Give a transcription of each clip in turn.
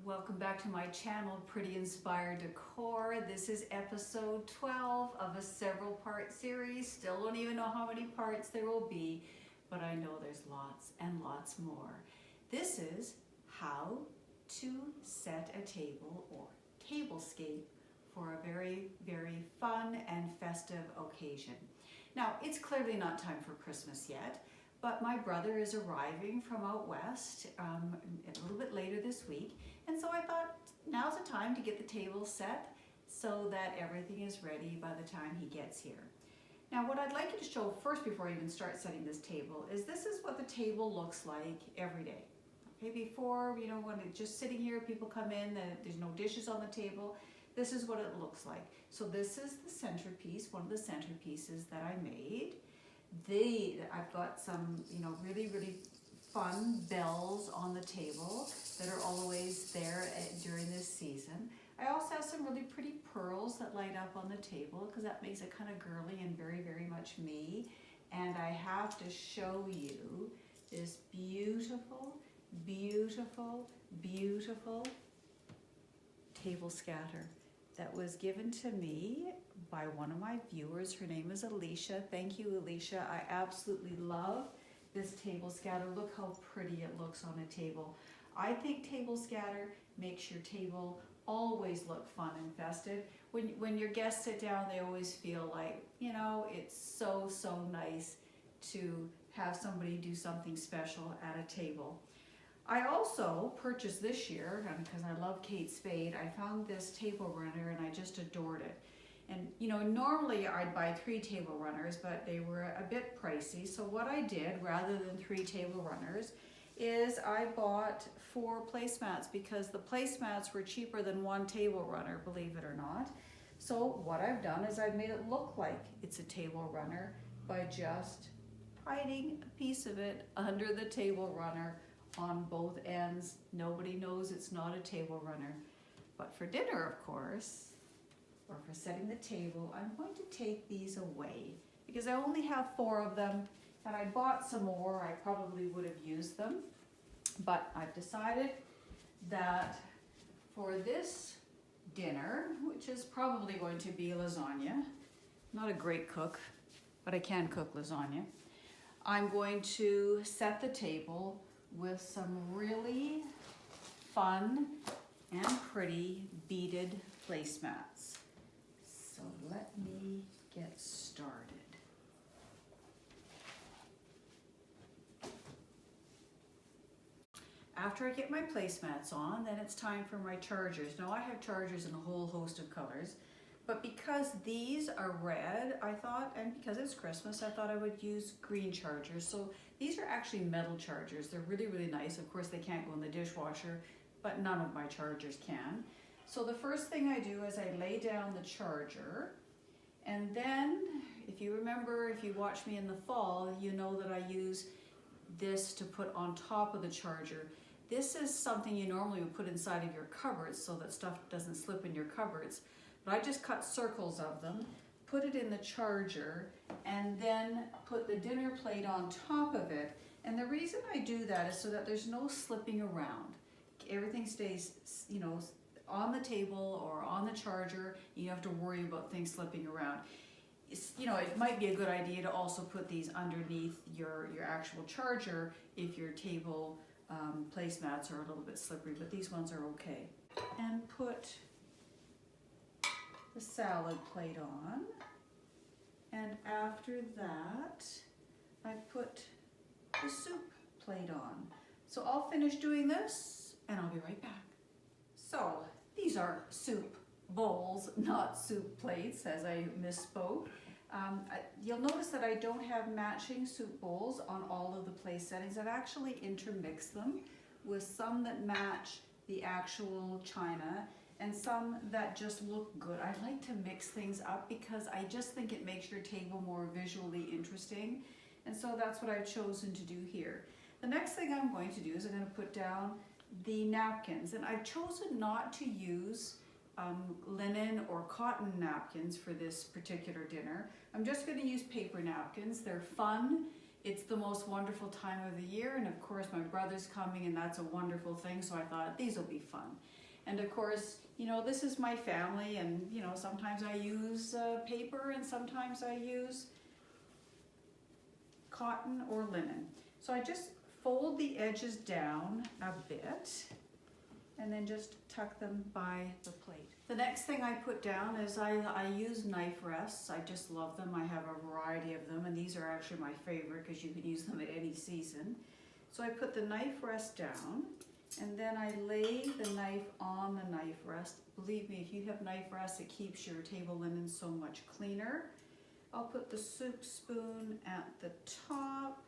Welcome back to my channel, Pretty Inspired Decor. This is episode 12 of a several part series. Still don't even know how many parts there will be, but I know there's lots and lots more. This is how to set a table or tablescape for a very, very fun and festive occasion. Now, it's clearly not time for Christmas yet, but my brother is arriving from out west a little bit later this week. And so I thought now's the time to get the table set so that everything is ready by the time he gets here. Now what I'd like you to show first before I even start setting this table is this is what the table looks like every day. Okay, before, when it's just sitting here, people come in, there's no dishes on the table. This is what it looks like. So this is the centerpiece, one of the centerpieces that I made. I've got some, really, really fun bells on the table that are always there during this season. I also have some really pretty pearls that light up on the table because that makes it kind of girly and very, very much me. And I have to show you this beautiful, beautiful, beautiful table scatter that was given to me by one of my viewers. Her name is Alicia. Thank you, Alicia. I absolutely love this table scatter. Look how pretty it looks on a table. I think table scatter makes your table always look fun and festive. When your guests sit down, they always feel like, it's so, so nice to have somebody do something special at a table. I also purchased this year, because I love Kate Spade, I found this table runner and I just adored it. And normally I'd buy 3 table runners, but they were a bit pricey. So what I did, rather than 3 table runners, is I bought 4 placemats because the placemats were cheaper than 1 table runner, believe it or not. So what I've done is I've made it look like it's a table runner by just hiding a piece of it under the table runner on both ends. Nobody knows it's not a table runner. But for dinner, of course, or for setting the table, I'm going to take these away because I only have 4 of them. Had I bought some more, I probably would have used them. But I've decided that for this dinner, which is probably going to be lasagna, not a great cook, but I can cook lasagna, I'm going to set the table with some really fun and pretty beaded placemats. So let me get started. After I get my placemats on, then it's time for my chargers. Now I have chargers in a whole host of colors, but because these are red, I thought, and because it's Christmas, I thought I would use green chargers. So these are actually metal chargers. They're really, really nice. Of course, they can't go in the dishwasher, but none of my chargers can. So the first thing I do is I lay down the charger, and then if you remember, if you watch me in the fall, you know that I use this to put on top of the charger. This is something you normally would put inside of your cupboards so that stuff doesn't slip in your cupboards. But I just cut circles of them, put it in the charger, and then put the dinner plate on top of it. And the reason I do that is so that there's no slipping around. Everything stays, on the table or on the charger. You don't have to worry about things slipping around. It might be a good idea to also put these underneath your actual charger if your table placemats are a little bit slippery, but these ones are okay. And put the salad plate on, and after that I put the soup plate on. So I'll finish doing this and I'll be right back. So these are soup bowls, not soup plates, as I misspoke. You'll notice that I don't have matching soup bowls on all of the place settings. I've actually intermixed them with some that match the actual china and some that just look good. I like to mix things up because I just think it makes your table more visually interesting. And so that's what I've chosen to do here. The next thing I'm going to do is I'm going to put down the napkins, and I've chosen not to use linen or cotton napkins for this particular dinner. I'm just going to use paper napkins. They're fun. It's the most wonderful time of the year, and of course my brother's coming and that's a wonderful thing, so I thought these will be fun. And of course, you know, this is my family, and you know, sometimes I use paper and sometimes I use cotton or linen. So I just fold the edges down a bit and then just tuck them by the plate. The next thing I put down is I use knife rests. I just love them. I have a variety of them, and these are actually my favorite because you can use them at any season. So I put the knife rest down, and then I lay the knife on the knife rest. Believe me, if you have knife rests, it keeps your table linen so much cleaner. I'll put the soup spoon at the top,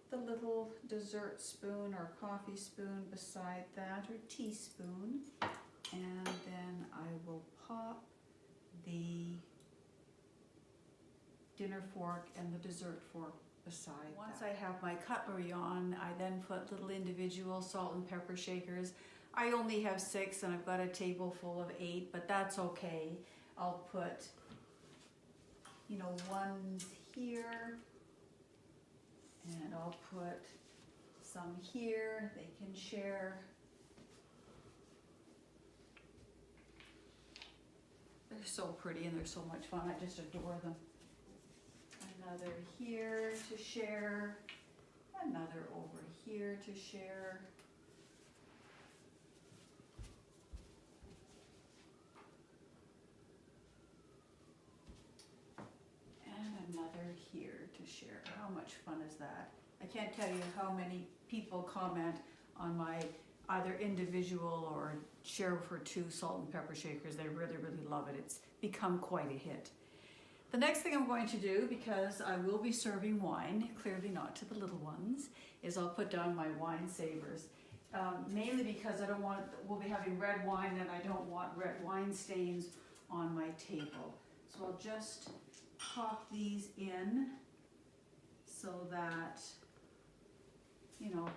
the little dessert spoon or coffee spoon beside that, or teaspoon, and then I will pop the dinner fork and the dessert fork beside. Once I have my cutlery on, I then put little individual salt and pepper shakers. I only have 6 and I've got a table full of 8, but that's okay. I'll put, you know, ones here, and I'll put some here. They can share. They're so pretty and they're so much fun. I just adore them. Another here to share. Another over here to share. And another here to share. How much fun is that? I can't tell you how many people comment on my either individual or share for 2 salt and pepper shakers. They really, really love it. It's become quite a hit. The next thing I'm going to do, because I will be serving wine, clearly not to the little ones, is I'll put down my wine savers. Mainly because I don't want, we'll be having red wine and I don't want red wine stains on my table. So I'll just pop these in so that, you know,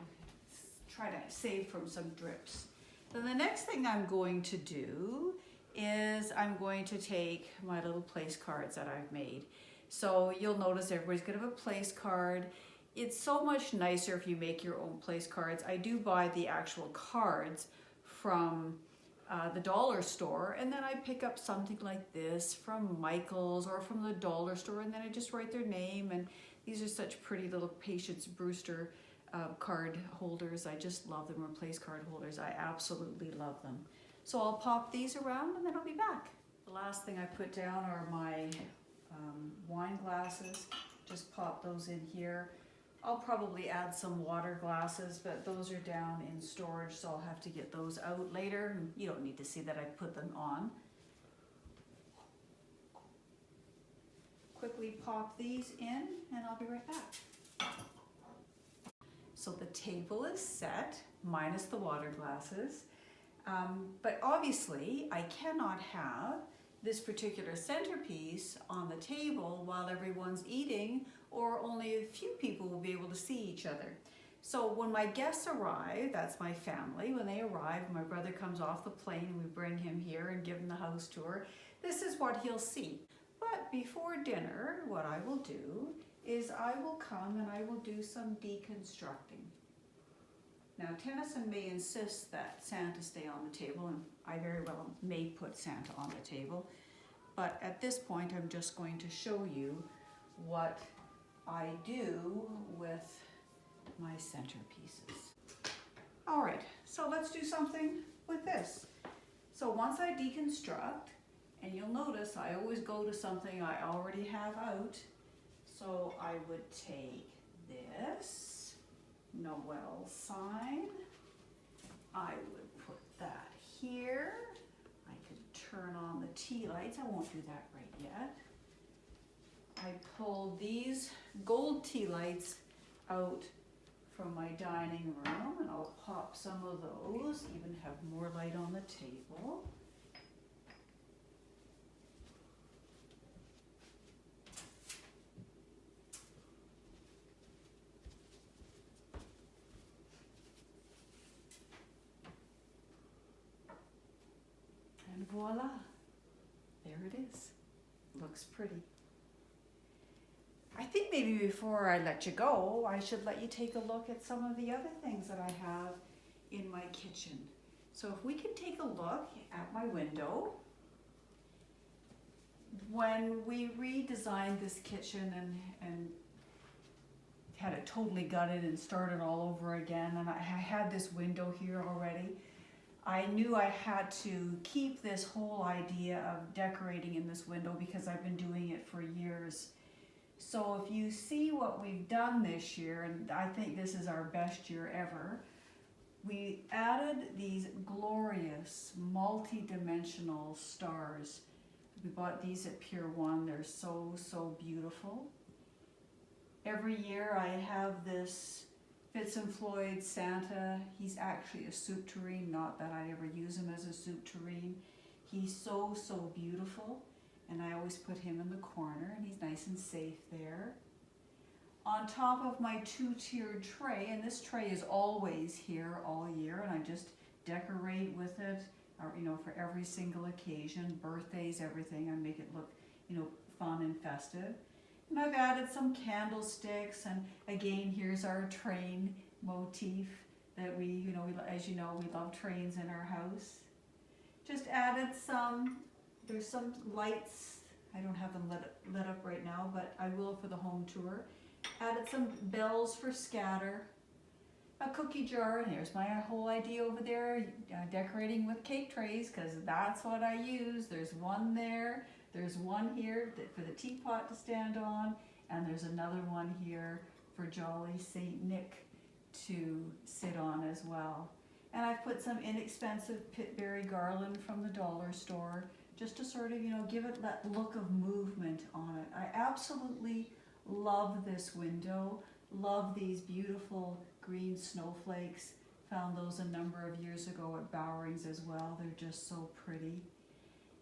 try to save from some drips. Then the next thing I'm going to do is I'm going to take my little place cards that I've made. So you'll notice everybody's gonna have a place card. It's so much nicer if you make your own place cards. I do buy the actual cards from the dollar store, and then I pick up something like this from Michael's or from the dollar store, and then I just write their name. And these are such pretty little Patience Brewster card holders. I just love them, or place card holders. I absolutely love them. So I'll pop these around and then I'll be back. The last thing I put down are my wine glasses. Just pop those in here. I'll probably add some water glasses, but those are down in storage, so I'll have to get those out later. You don't need to see that I put them on. Quickly pop these in and I'll be right back. So the table is set, minus the water glasses. But obviously I cannot have this particular centerpiece on the table while everyone's eating, or only a few people will be able to see each other. So when my guests arrive, that's my family, when they arrive, my brother comes off the plane and we bring him here and give him the house tour, this is what he'll see. But before dinner, what I will do is I will come and I will do some deconstructing. Now, Tennyson may insist that Santa stay on the table, and I very well may put Santa on the table, but at this point I'm just going to show you what I do with my centerpieces. All right, so let's do something with this. So once I deconstruct, and you'll notice I always go to something I already have out, so I would take this Noel sign. I would put that here. I could turn on the tea lights. I won't do that right yet. I pulled these gold tea lights out from my dining room, and I'll pop some of those, even have more light on the table. And voila, there it is. Looks pretty. I think maybe before I let you go, I should let you take a look at some of the other things that I have in my kitchen. So if we could take a look at my window, when we redesigned this kitchen and had it totally gutted and started all over again, and I had this window here already, I knew I had to keep this whole idea of decorating in this window because I've been doing it for years. So if you see what we've done this year, and I think this is our best year ever, we added these glorious multi-dimensional stars. We bought these at Pier 1. They're so, so beautiful. Every year I have this Fitz and Floyd Santa. He's actually a soup tureen, not that I ever use him as a soup tureen. He's so, so beautiful. And I always put him in the corner, and he's nice and safe there. On top of my two-tiered tray, and this tray is always here all year, and I just decorate with it, or, you know, for every single occasion, birthdays, everything. I make it look, you know, fun and festive. And I've added some candlesticks, and again, here's our train motif that we, you know, as you know, we love trains in our house. Just added some. There's some lights. I don't have them lit up right now, but I will for the home tour. Added some bells for scatter. A cookie jar, and here's my whole idea over there, decorating with cake trays, because that's what I use. There's one there, there's one here for the teapot to stand on, and there's another one here for Jolly Saint Nick to sit on as well. And I've put some inexpensive pitberry garland from the dollar store, just to sort of, you know, give it that look of movement on it. I absolutely love this window, love these beautiful green snowflakes. Found those a number of years ago at Bowering's as well. They're just so pretty.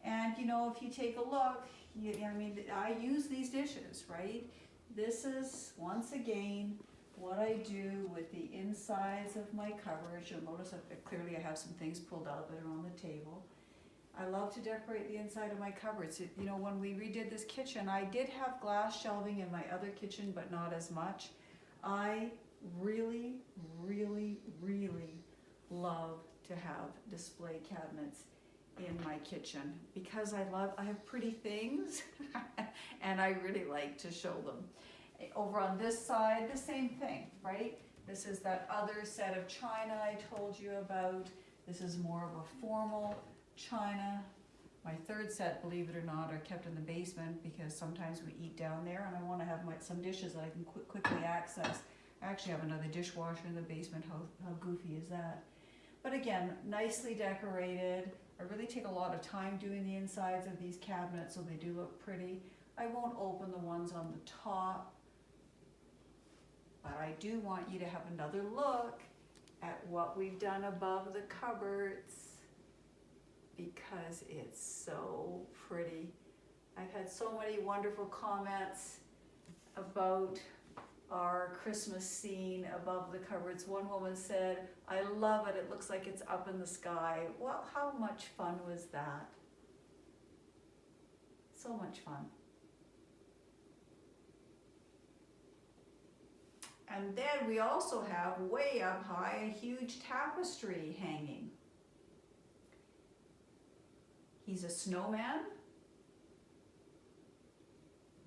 And you know, if you take a look, I mean, I use these dishes, right? This is, once again, what I do with the insides of my cupboards. You'll notice that clearly I have some things pulled out that are on the table. I love to decorate the inside of my cupboards. You know, when we redid this kitchen, I did have glass shelving in my other kitchen, but not as much. I really, really, really love to have display cabinets in my kitchen because I have pretty things and I really like to show them. Over on this side, the same thing, right? This is that other set of china I told you about. This is more of a formal china. My third set, believe it or not, are kept in the basement because sometimes we eat down there and I want to have some dishes that I can quickly access. I actually have another dishwasher in the basement. How goofy is that? But again, nicely decorated. I really take a lot of time doing the insides of these cabinets so they do look pretty. I won't open the ones on the top, but I do want you to have another look at what we've done above the cupboards because it's so pretty. I've had so many wonderful comments about our Christmas scene above the cupboards. One woman said, "I love it, it looks like it's up in the sky." Well, how much fun was that? So much fun. And then we also have way up high a huge tapestry hanging. He's a snowman.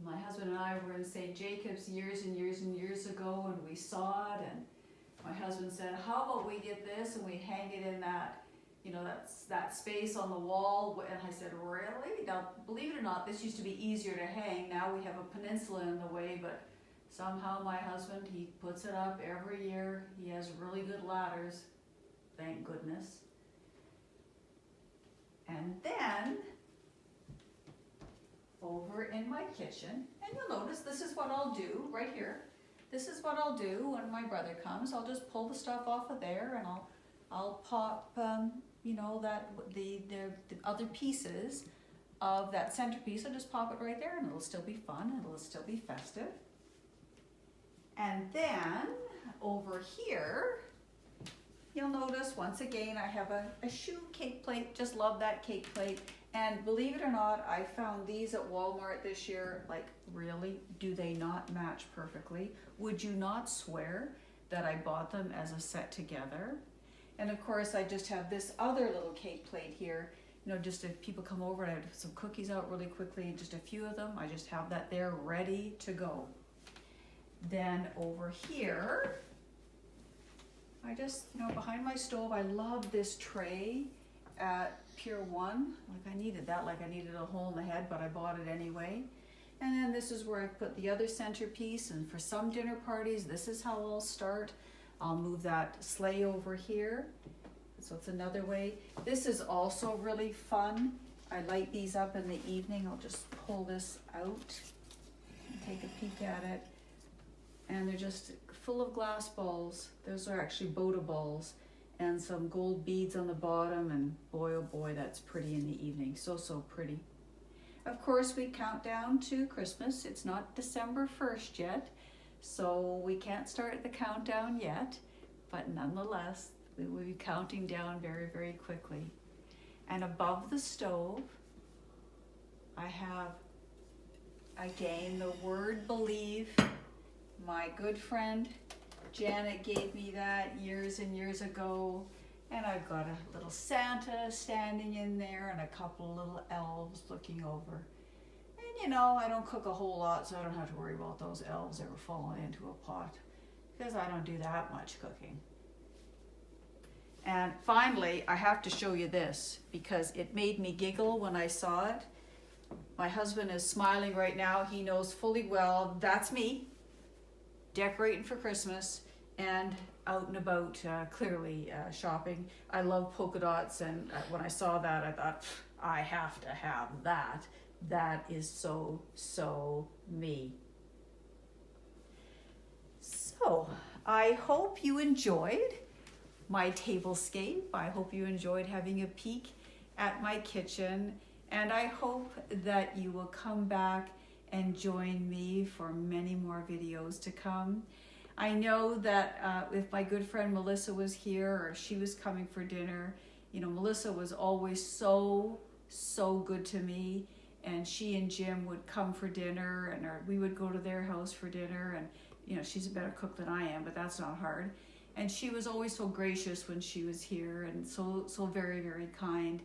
My husband and I were in St. Jacobs years and years and years ago, and we saw it, and my husband said, "How about we get this and we hang it in that, you know, that space on the wall?" And I said, "Really?" Now, believe it or not, this used to be easier to hang. Now we have a peninsula in the way, but somehow my husband, he puts it up every year. He has really good ladders, thank goodness. And then over in my kitchen, and you'll notice this is what I'll do right here. This is what I'll do when my brother comes. I'll just pull the stuff off of there, and I'll pop, you know, the other pieces of that centerpiece. I'll just pop it right there, and it'll still be fun, and it'll still be festive. And then over here, you'll notice once again I have a shoe cake plate. Just love that cake plate. And believe it or not, I found these at Walmart this year. Like, really, do they not match perfectly? Would you not swear that I bought them as a set together? And of course I just have this other little cake plate here, you know, just if people come over and I have some cookies out really quickly, just a few of them, I just have that there ready to go. Then over here, I just, you know, behind my stove, I love this tray at Pier 1. Like I needed that, like I needed a hole in the head, but I bought it anyway. And then this is where I put the other centerpiece, and for some dinner parties, this is how I'll start. I'll move that sleigh over here. So it's another way. This is also really fun. I light these up in the evening. I'll just pull this out and take a peek at it. And they're just full of glass balls. Those are actually Boda balls and some gold beads on the bottom, and boy oh boy, that's pretty in the evening. So pretty. Of course, we count down to Christmas. It's not December 1st yet, so we can't start the countdown yet, but nonetheless, we will be counting down very, very quickly. And above the stove, I have, again, the word believe. My good friend Janet gave me that years and years ago, and I've got a little Santa standing in there and a couple of little elves looking over. And you know, I don't cook a whole lot, so I don't have to worry about those elves ever falling into a pot, because I don't do that much cooking. And finally, I have to show you this because it made me giggle when I saw it. My husband is smiling right now. He knows fully well that's me, decorating for Christmas and out and about, clearly shopping. I love polka dots, and when I saw that, I thought, I have to have that. That is so me. So, I hope you enjoyed my tablescape. I hope you enjoyed having a peek at my kitchen, and I hope that you will come back and join me for many more videos to come. I know that if my good friend Melissa was here, or she was coming for dinner, you know, Melissa was always so good to me, and she and Jim would come for dinner, and we would go to their house for dinner, and you know, she's a better cook than I am, but that's not hard. And she was always so gracious when she was here, and so very, very kind.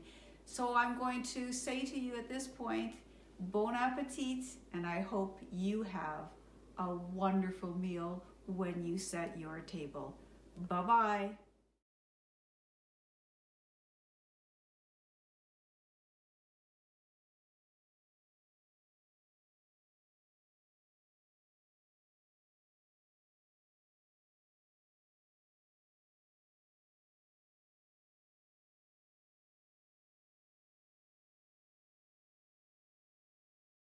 So I'm going to say to you at this point, bon appetit, and I hope you have a wonderful meal when you set your table. Bye-bye.